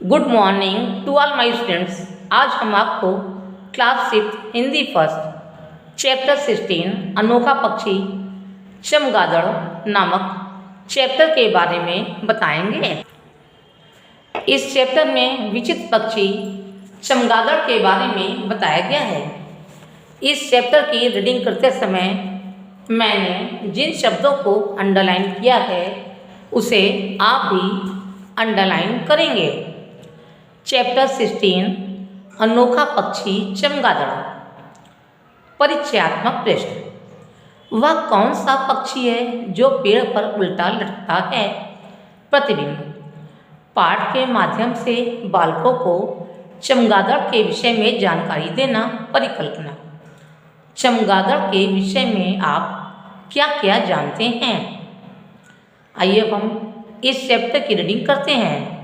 Good morning to all my students. आज हम आपको क्लास 6 हिंदी फर्स्ट चैप्टर 16 अनोखा पक्षी चमगादड़ नामक चैप्टर के बारे में बताएंगे। इस चैप्टर में विचित्र पक्षी चमगादड़ के बारे में बताया गया है। इस चैप्टर की रीडिंग करते समय मैंने जिन शब्दों को अंडरलाइन किया है उसे आप भी अंडरलाइन करेंगे। चैप्टर 16 अनोखा पक्षी चमगादड़। परिचयात्मक प्रश्न। वह कौन सा पक्षी है जो पेड़ पर उल्टा लटकता है? प्रतिबिंब। पाठ के माध्यम से बालकों को चमगादड़ के विषय में जानकारी देना। परिकल्पना। चमगादड़ के विषय में आप क्या क्या जानते हैं? आइए अब हम इस चैप्टर की रीडिंग करते हैं।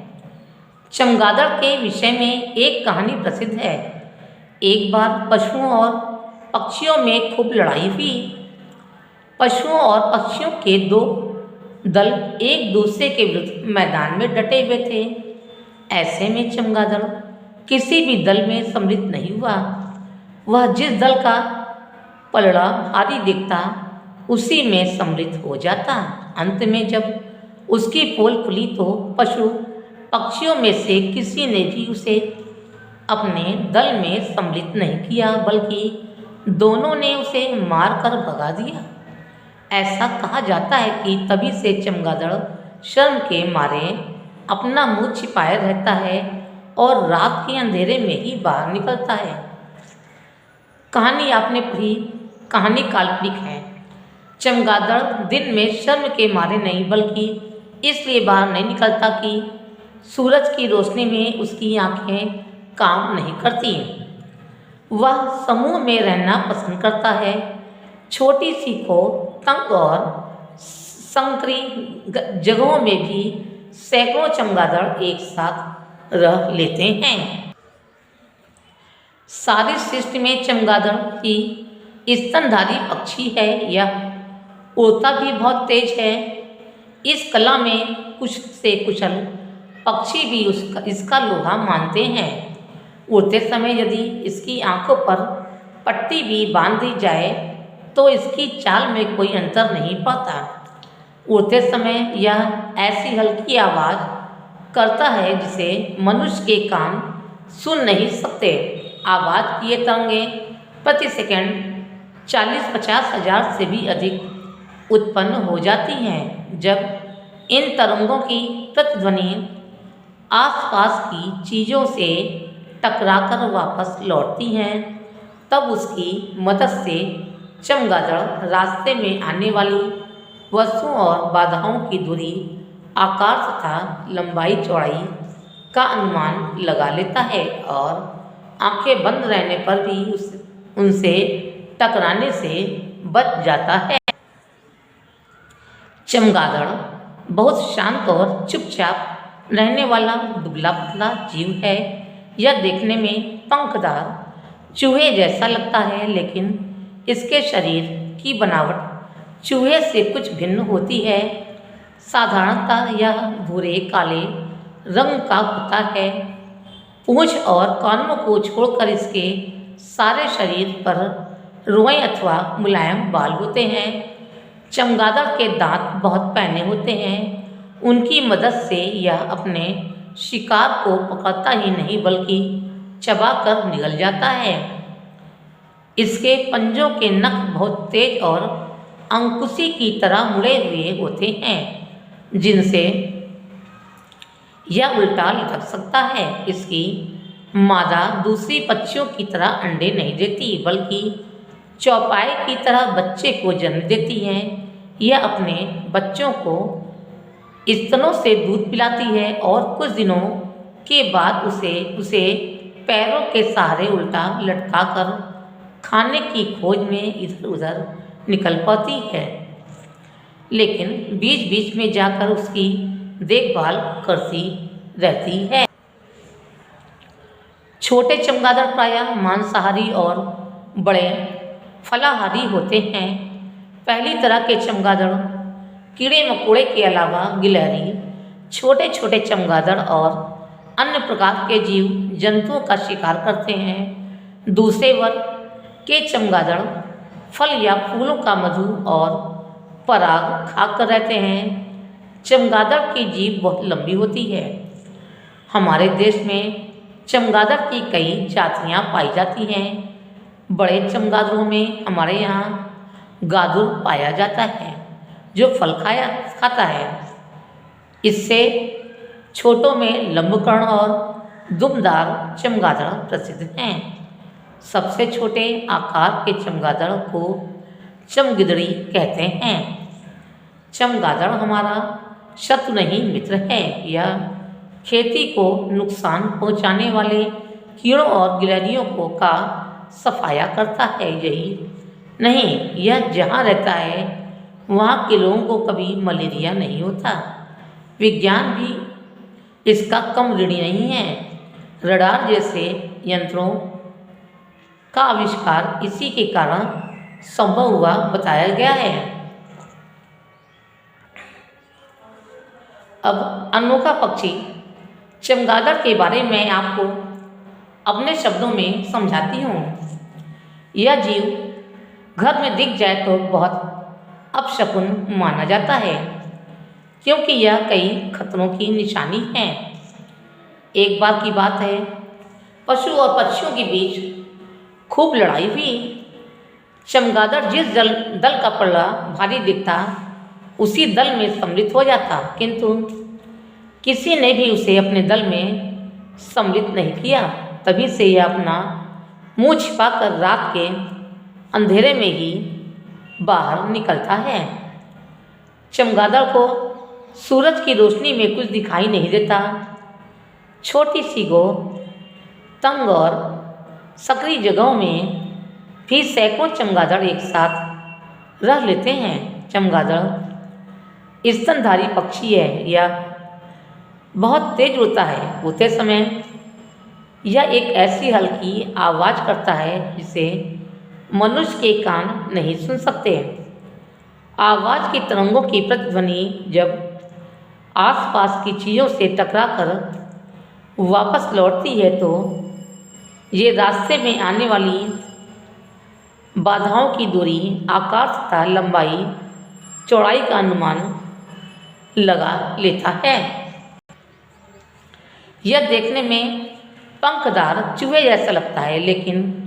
चमगादड़ के विषय में एक कहानी प्रसिद्ध है। एक बार पशुओं और पक्षियों में खूब लड़ाई हुई। पशुओं और पक्षियों के दो दल एक दूसरे के विरुद्ध मैदान में डटे हुए थे। ऐसे में चमगादड़ किसी भी दल में सम्मिलित नहीं हुआ। वह जिस दल का पलड़ा भारी दिखता उसी में सम्मिलित हो जाता। अंत में जब उसकी पोल खुली तो पशु पक्षियों में से किसी ने भी उसे अपने दल में सम्मिलित नहीं किया, बल्कि दोनों ने उसे मारकर भगा दिया। ऐसा कहा जाता है कि तभी से चमगादड़ शर्म के मारे अपना मुंह छिपाए रहता है और रात के अंधेरे में ही बाहर निकलता है। कहानी आपने पढ़ी। कहानी काल्पनिक है। चमगादड़ दिन में शर्म के मारे नहीं बल्कि इसलिए बाहर नहीं निकलता कि सूरज की रोशनी में उसकी आंखें काम नहीं करती। वह समूह में रहना पसंद करता है। छोटी सी को तंग और संकरी जगहों में भी सैकड़ों चमगादड़ एक साथ रह लेते हैं। सारी सृष्टि में चमगादड़ ही स्तनधारी पक्षी है। यह उड़ता भी बहुत तेज है। इस कला में कुछ से कुशल पक्षी भी इसका लोहा मानते हैं। उड़ते समय यदि इसकी आंखों पर पट्टी भी बांध दी जाए तो इसकी चाल में कोई अंतर नहीं पाता। उड़ते समय यह ऐसी हल्की आवाज़ करता है जिसे मनुष्य के कान सुन नहीं सकते। आवाज़ की ये तरंगें प्रति सेकंड 40-50 हज़ार से भी अधिक उत्पन्न हो जाती हैं। जब इन तरंगों की प्रतिध्वनि आसपास की चीज़ों से टकराकर वापस लौटती हैं तब उसकी मदद से चमगादड़ रास्ते में आने वाली वस्तुओं और बाधाओं की दूरी, आकार तथा लंबाई चौड़ाई का अनुमान लगा लेता है और आंखें बंद रहने पर भी उनसे टकराने से बच जाता है। चमगादड़ बहुत शांत और चुपचाप रहने वाला दुबला पतला जीव है। यह देखने में पंखदार चूहे जैसा लगता है, लेकिन इसके शरीर की बनावट चूहे से कुछ भिन्न होती है। साधारणतः यह भूरे काले रंग का होता है। पूंछ और कानों को छोड़कर इसके सारे शरीर पर रोए अथवा मुलायम बाल होते हैं। चमगादड़ के दांत बहुत पैने होते हैं। उनकी मदद से यह अपने शिकार को पकड़ता ही नहीं बल्कि चबाकर निगल जाता है। इसके पंजों के नख बहुत तेज और अंकुशी की तरह मुड़े हुए होते हैं जिनसे यह उल्टा लटक सकता है। इसकी मादा दूसरी पक्षियों की तरह अंडे नहीं देती बल्कि चौपाई की तरह बच्चे को जन्म देती है। यह अपने बच्चों को स्तनों से दूध पिलाती है और कुछ दिनों के बाद उसे पैरों के सहारे उल्टा लटकाकर खाने की खोज में इधर उधर निकल पाती है, लेकिन बीच बीच में जाकर उसकी देखभाल करती रहती है। छोटे चमगादड़ प्रायः मांसाहारी और बड़े फलाहारी होते हैं। पहली तरह के चमगादड़ कीड़े मकोड़े के अलावा गिलहरी, छोटे छोटे चमगादड़ और अन्य प्रकार के जीव जंतुओं का शिकार करते हैं। दूसरे वर्ग के चमगादड़ फल या फूलों का मधु और पराग खाकर रहते हैं। चमगादड़ की जीभ बहुत लंबी होती है। हमारे देश में चमगादड़ की कई जातियां पाई जाती हैं। बड़े चमगादड़ों में हमारे यहाँ गादुर पाया जाता है जो फल खाता है। इससे छोटों में लंबकर्ण और दुमदार चमगादड़ प्रसिद्ध हैं। सबसे छोटे आकार के चमगादड़ को चमगिदड़ी कहते हैं। चमगादड़ हमारा शत्रु नहीं मित्र है। यह खेती को नुकसान पहुंचाने वाले कीड़ों और गिलहरियों का सफाया करता है। यही नहीं, यह जहाँ रहता है वहाँ के लोगों को कभी मलेरिया नहीं होता। विज्ञान भी इसका कम ऋणी नहीं है। रडार जैसे यंत्रों का आविष्कार इसी के कारण संभव हुआ बताया गया है। अब अनोखा पक्षी चमगादड़ के बारे में आपको अपने शब्दों में समझाती हूँ। यह जीव घर में दिख जाए तो बहुत अपशकुन माना जाता है, क्योंकि यह कई खतरों की निशानी है। एक बार की बात है, पशु और पक्षियों के बीच खूब लड़ाई हुई। चमगादड़ जिस दल का पल्ला भारी दिखता उसी दल में सम्मिलित हो जाता, किंतु किसी ने भी उसे अपने दल में सम्मिलित नहीं किया। तभी से यह अपना मुंह छिपाकर रात के अंधेरे में ही बाहर निकलता है। चमगादड़ को सूरज की रोशनी में कुछ दिखाई नहीं देता। छोटी सी गो तंग और सकरी जगहों में भी सैकड़ों चमगादड़ एक साथ रह लेते हैं। चमगादड़ स्तनधारी पक्षी है। यह बहुत तेज उड़ता है। उड़ते समय यह एक ऐसी हल्की आवाज़ करता है जिसे मनुष्य के कान नहीं सुन सकते। आवाज़ की तरंगों की प्रतिध्वनि जब आसपास की चीज़ों से टकराकर वापस लौटती है तो ये रास्ते में आने वाली बाधाओं की दूरी, आकार तथा लंबाई चौड़ाई का अनुमान लगा लेता है। यह देखने में पंखदार चूहे जैसा लगता है, लेकिन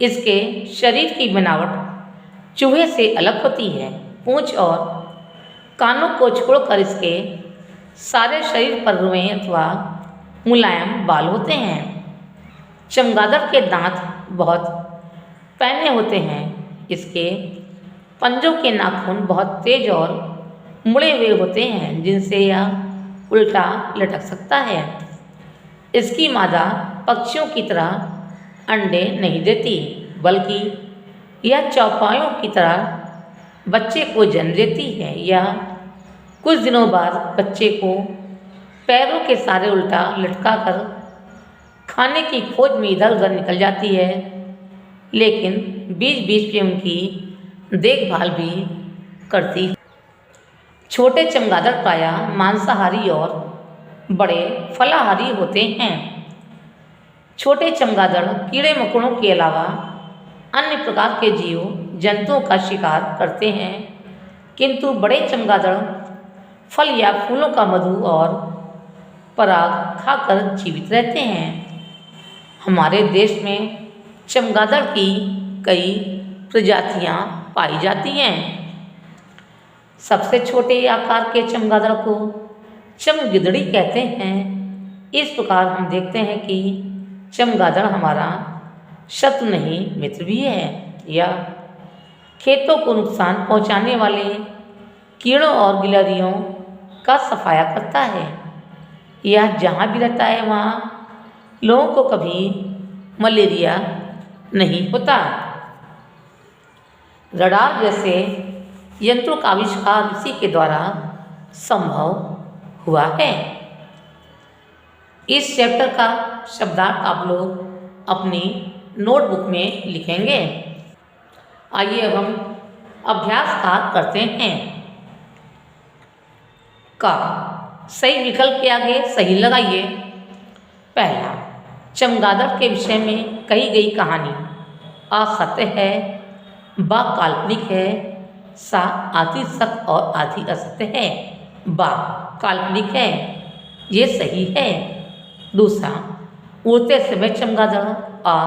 इसके शरीर की बनावट चूहे से अलग होती है। पूंछ और कानों को छोड़कर इसके सारे शरीर पर रुएं अथवा मुलायम बाल होते हैं। चमगादड़ के दांत बहुत पैने होते हैं। इसके पंजों के नाखून बहुत तेज और मुड़े हुए होते हैं, जिनसे यह उल्टा लटक सकता है। इसकी मादा पक्षियों की तरह अंडे नहीं देती, बल्कि यह चौपायों की तरह बच्चे को जन्म देती है। यह कुछ दिनों बाद बच्चे को पैरों के सारे उल्टा लटकाकर खाने की खोज में इधर उधर निकल जाती है, लेकिन बीच बीच में उनकी देखभाल भी करती है। छोटे चमगादड़ प्रायः मांसाहारी और बड़े फलाहारी होते हैं। छोटे चमगादड़ कीड़े मकोड़ों के अलावा अन्य प्रकार के जीव जंतुओं का शिकार करते हैं, किंतु बड़े चमगादड़ फल या फूलों का मधु और पराग खाकर जीवित रहते हैं। हमारे देश में चमगादड़ की कई प्रजातियां पाई जाती हैं। सबसे छोटे आकार के चमगादड़ को चमगिदड़ी कहते हैं। इस प्रकार हम देखते हैं कि चमगादड़ हमारा शत्रु नहीं मित्र भी है। यह खेतों को नुकसान पहुंचाने वाले कीड़ों और गिलहरियों का सफाया करता है। यह जहाँ भी रहता है वहाँ लोगों को कभी मलेरिया नहीं होता। रडार जैसे यंत्रों का आविष्कार इसी के द्वारा संभव हुआ है। इस चैप्टर का शब्दार्थ आप लोग अपनी नोटबुक में लिखेंगे। आइए अब हम अभ्यास का करते हैं। का सही विकल्प के आगे सही लगाइए। पहला, चमगादड़ के विषय में कही गई कहानी आ सत्य है, बा काल्पनिक है, सा आधी सत्य और आधी असत्य है, बा काल्पनिक है, ये सही है। दूसरा, उड़ते समय चमगादड़ आ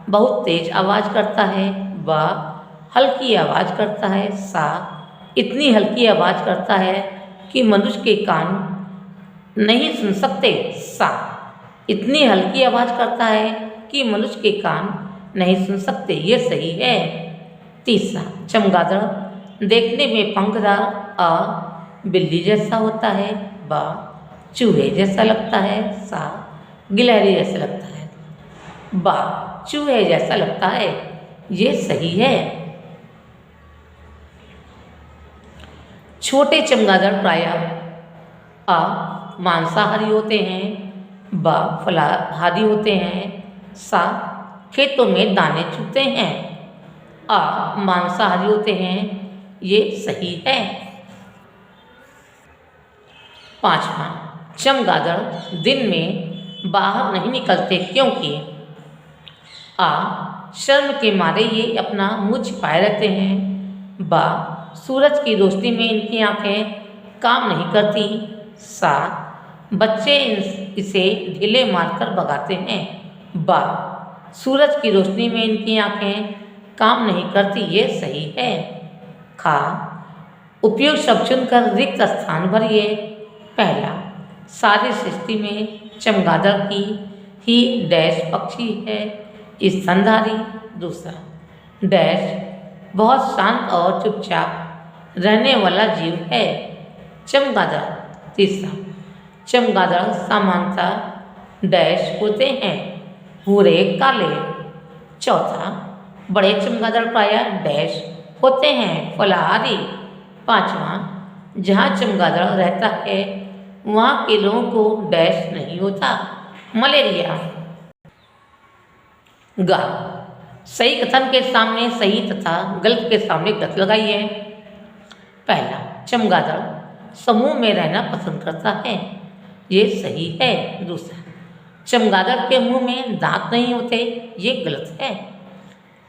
बहुत तेज आवाज़ करता है, बा हल्की आवाज़ करता है, सा इतनी हल्की आवाज़ करता है कि मनुष्य के कान नहीं सुन सकते, सा इतनी हल्की आवाज़ करता है कि मनुष्य के कान नहीं सुन सकते, ये सही है। तीसरा, चमगादड़ देखने में पंखदार आ बिल्ली जैसा होता है, बा चूहे जैसा लगता है, सा गिलहरी जैसा लगता है, बा चूहे जैसा लगता है, ये सही है। छोटे चमगादड़ प्रायः आ मांसाहारी होते हैं, बा फलाहारी होते हैं, सा खेतों में दाने चुगते हैं, आ मांसाहारी होते हैं, ये सही है। पांचवा, चमगादड़ दिन में बाहर नहीं निकलते क्योंकि आ शर्म के मारे ये अपना मुंह छिपाए रहते हैं, बा सूरज की रोशनी में इनकी आंखें काम नहीं करती, सा बच्चे इसे ढीले मारकर भगाते हैं, बा सूरज की रोशनी में इनकी आंखें काम नहीं करती, ये सही है। खा उपयुक्त शब्द चुनकर रिक्त स्थान भरिए। पहला, सारी सृष्टि में चमगादड़ की ही डैश पक्षी है स्तनधारी। दूसरा, डैश बहुत शांत और चुपचाप रहने वाला जीव है चमगादड़। तीसरा, चमगादड़ सामान्यतः डैश होते हैं भूरे काले। चौथा, बड़े चमगादड़ प्रायः डैश होते हैं फलाहारी। पांचवा, जहाँ चमगादड़ रहता है वहाँ के लोगों को डैश नहीं होता मलेरिया। गा सही कथन के सामने सही तथा गलत के सामने गलत लगाइए। पहला, चमगादड़ समूह में रहना पसंद करता है, ये सही है। दूसरा, चमगादड़ के मुंह में दांत नहीं होते, ये गलत है।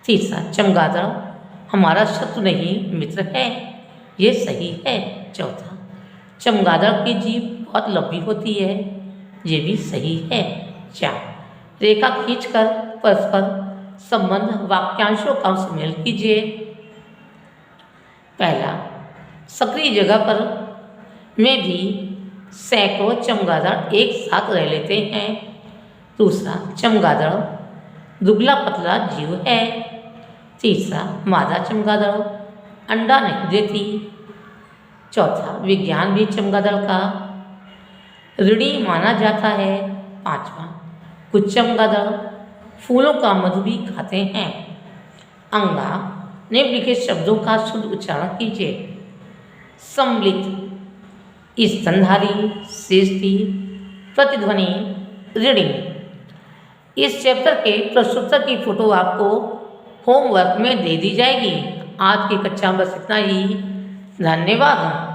तीसरा, चमगादड़ हमारा शत्रु नहीं मित्र है, ये सही है। चौथा, चमगादड़ की जीभ बहुत लंबी होती है, ये भी सही है। चार, रेखा खींचकर परस्पर संबंध वाक्यांशों का सम्मेलन कीजिए। पहला, सक्रिय जगह पर में भी सैकड़ों चमगादड़ एक साथ रह लेते हैं। दूसरा, चमगादड़ दुबला पतला जीव है। तीसरा, मादा चमगादड़ अंडा नहीं देती। चौथा, विज्ञान भी चमगादड़ का ऋणी माना जाता है। पांचवा, कुछ चमगादड़ फूलों का मधु भी खाते हैं। अंगा निम्नलिखित शब्दों का शुद्ध उच्चारण कीजिए। सम्मिलित, स्तनधारी, सृष्टि, प्रतिध्वनि, रीडिंग। इस चैप्टर के प्रश्नोत्तर की फोटो आपको होमवर्क में दे दी जाएगी। आज की कक्षा में बस इतना ही। धन्यवाद।